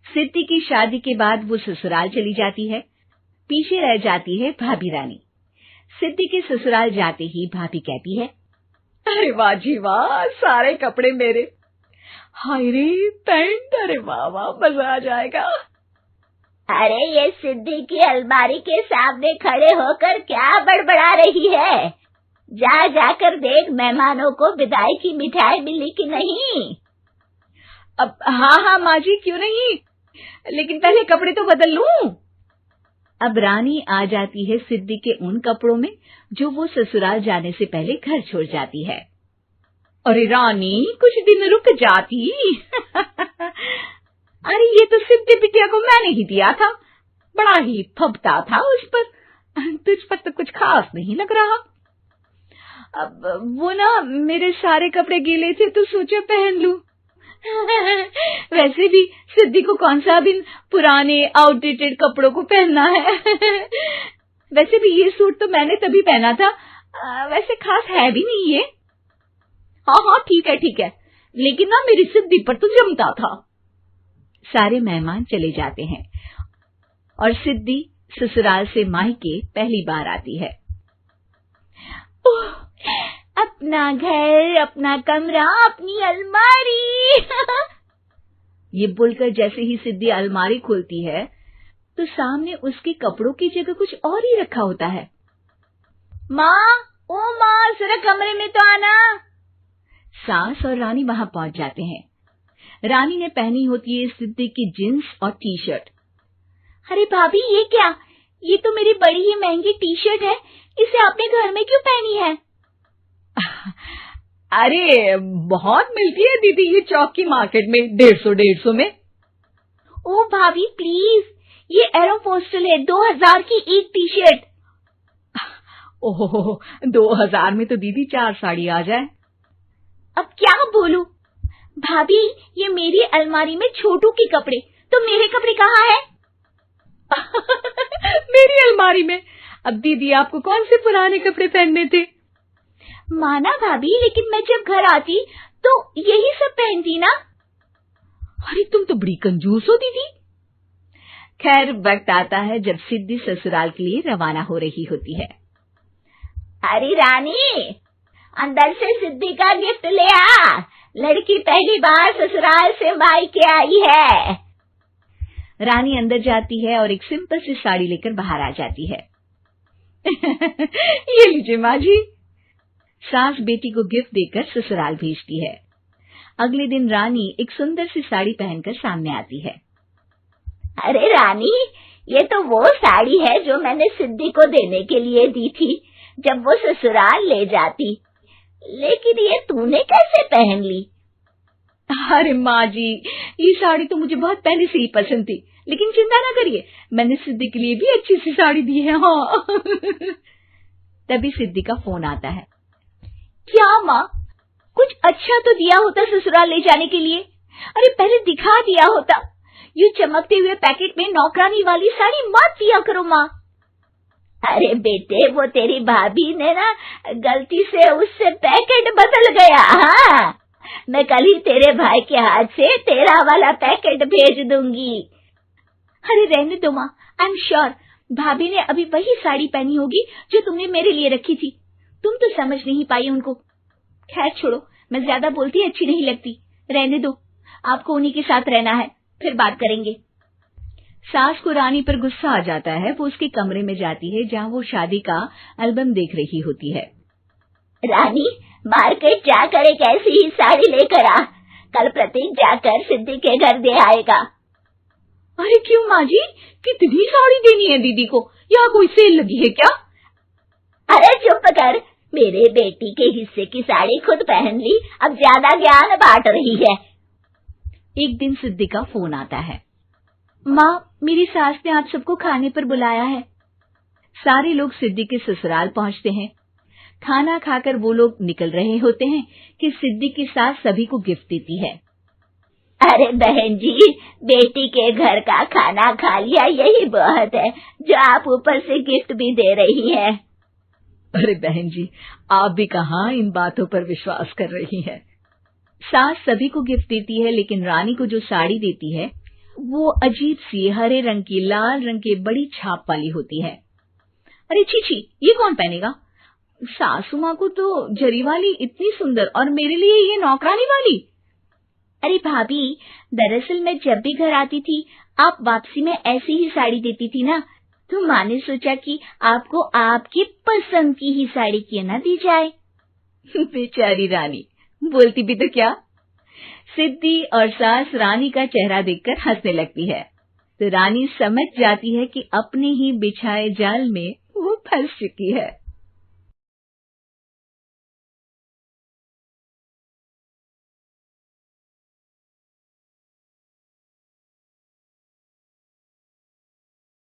सिद्धि की शादी के बाद वो ससुराल चली जाती है। पीछे रह जाती है भाभी रानी। सिद्धि के ससुराल जाते ही भाभी कहती है, अरे वाह जी वाह, सारे कपड़े मेरे। हाय रे पैंट, अरे वाह वाह, मजा आ जाएगा। अरे ये सिद्धि की अलमारी के सामने खड़े होकर क्या बड़बड़ा रही है? जाकर देख मेहमानों को विदाई की मिठाई मिली कि नहीं। अब हाँ माँ जी, क्यों नहीं, लेकिन पहले कपड़े तो बदल लूं। अब रानी आ जाती है सिद्धि के उन कपड़ों में जो वो ससुराल जाने से पहले घर छोड़ जाती है। अरे रानी, कुछ दिन रुक जाती। अरे ये तो सिद्धि बिटिया को मैंने ही दिया था, बड़ा ही फबता था उस पर, तुझ पर तो कुछ खास नहीं लग रहा। अब वो ना मेरे सारे कपड़े गीले थे तो सोचा पहन लूं। वैसे भी सिद्धि को कौन सा दिन पुराने आउटडेटेड कपड़ों को पहनना है। वैसे भी ये सूट तो मैंने तभी पहना था, वैसे खास है भी नहीं ये। हाँ ठीक है, लेकिन ना मेरी सिद्धि पर तो जमता था। सारे मेहमान चले जाते हैं और सिद्धि ससुराल से मायके पहली बार आती है। अपना घर, अपना कमरा, अपनी अलमारी। ये बोलकर जैसे ही सिद्धि अलमारी खोलती है तो सामने उसके कपड़ों की जगह कुछ और ही रखा होता है। माँ, जरा कमरे में तो आना। सास और रानी वहां पहुंच जाते हैं। रानी ने पहनी होती है सिद्धि की जींस और टी शर्ट। अरे भाभी, ये क्या? ये तो मेरी बड़ी ही महंगी टी शर्ट है, इसे आपने घर में क्यों पहनी है? अरे बहुत मिलती है दीदी ये चौक की मार्केट में, 150 में। ओ भाभी प्लीज, ये एरोपोस्टल है, 2000 की एक टी शर्ट। ओहो, 2000 में तो दीदी 4 साड़ी आ जाए। अब क्या बोलूं? भाभी, ये मेरी अलमारी में छोटू के कपड़े, तो मेरे कपड़े कहाँ हैं? मेरी अलमारी में? अब दीदी आपको कौन से पुराने कपड़े पहनने थे? माना भाभी, लेकिन मैं जब घर आती तो यही सब पहनती ना। अरे तुम तो बड़ी कंजूस हो दीदी। खैर, वक्त आता है जब सिद्धि ससुराल के लिए रवाना हो रही होती है। अरे रानी, अंदर से सिद्धि का गिफ्ट ले आ, लड़की पहली बार ससुराल से मायके आई है। रानी अंदर जाती है और एक सिंपल सी साड़ी लेकर बाहर आ जाती है। ये लीजिए माँ जी। सास बेटी को गिफ्ट देकर ससुराल भेजती है। अगले दिन रानी एक सुंदर सी साड़ी पहनकर सामने आती है। अरे रानी, ये तो वो साड़ी है जो मैंने सिद्धि को देने के लिए दी थी जब वो ससुराल ले जाती, लेकिन ये तूने कैसे पहन ली? अरे माँ जी, ये साड़ी तो मुझे बहुत पहले से ही पसंद थी, लेकिन चिंता ना करिए, मैंने सिद्धि के लिए भी अच्छी सी साड़ी दी है। हाँ। तभी सिद्धि का फोन आता है। क्या माँ, कुछ अच्छा तो दिया होता ससुराल ले जाने के लिए। अरे पहले दिखा दिया होता। यूं चमकते हुए पैकेट में नौकरानी वाली साड़ी मत दिया करो माँ। अरे बेटे, वो तेरी भाभी ने ना गलती से उससे पैकेट बदल गया। हाँ, मैं कल ही तेरे भाई के हाथ से तेरा वाला पैकेट भेज दूंगी। अरे रहने दो माँ, आई एम श्योर भाभी ने अभी वही साड़ी पहनी होगी जो तुमने मेरे लिए रखी थी। तुम तो समझ नहीं पाई उनको। खैर छोड़ो, मैं ज्यादा बोलती अच्छी नहीं लगती, रहने दो, आपको उन्हीं के साथ रहना है, फिर बात करेंगे। सास को रानी पर गुस्सा आ जाता है। वो उसके कमरे में जाती है जहाँ वो शादी का एल्बम देख रही होती है। रानी, मार्केट जाकर एक ऐसी ही साड़ी लेकर आ, कल प्रतीक जाकर सिद्धि के घर दे आएगा। अरे क्यों माँ जी, कितनी साड़ी देनी है दीदी को? यहाँ कोई सेल लगी है क्या? अरे चुप कर, मेरे बेटी के हिस्से की साड़ी खुद पहन ली, अब ज्यादा ज्ञान बांट रही है। एक दिन सिद्धि का फोन आता है। माँ, मेरी सास ने आप सबको खाने पर बुलाया है। सारे लोग सिद्धि के ससुराल पहुंचते हैं। खाना खाकर वो लोग निकल रहे होते हैं कि सिद्धि की सास सभी को गिफ्ट देती है। अरे बहन जी, बेटी के घर का खाना खा लिया, यही बहुत है जो आप ऊपर से गिफ्ट भी दे रही है। अरे बहन जी, आप भी कहाँ इन बातों पर विश्वास कर रही हैं। सास सभी को गिफ्ट देती है, लेकिन रानी को जो साड़ी देती है वो अजीब सी हरे रंग की लाल रंग के बड़ी छाप वाली होती है। अरे छी, ये कौन पहनेगा? सासू माँ को तो जरी वाली इतनी सुंदर, और मेरे लिए ये नौकरानी वाली। अरे भाभी, दरअसल मैं जब भी घर आती थी आप वापसी में ऐसी ही साड़ी देती थी ना, तो माँ ने सोचा कि आपको आपकी पसंद की ही साड़ी क्यों ना दी जाए। बेचारी रानी, बोलती भी तो क्या। सिद्धि और सास रानी का चेहरा देखकर हंसने लगती है, तो रानी समझ जाती है कि अपने ही बिछाए जाल में वो फंस चुकी है।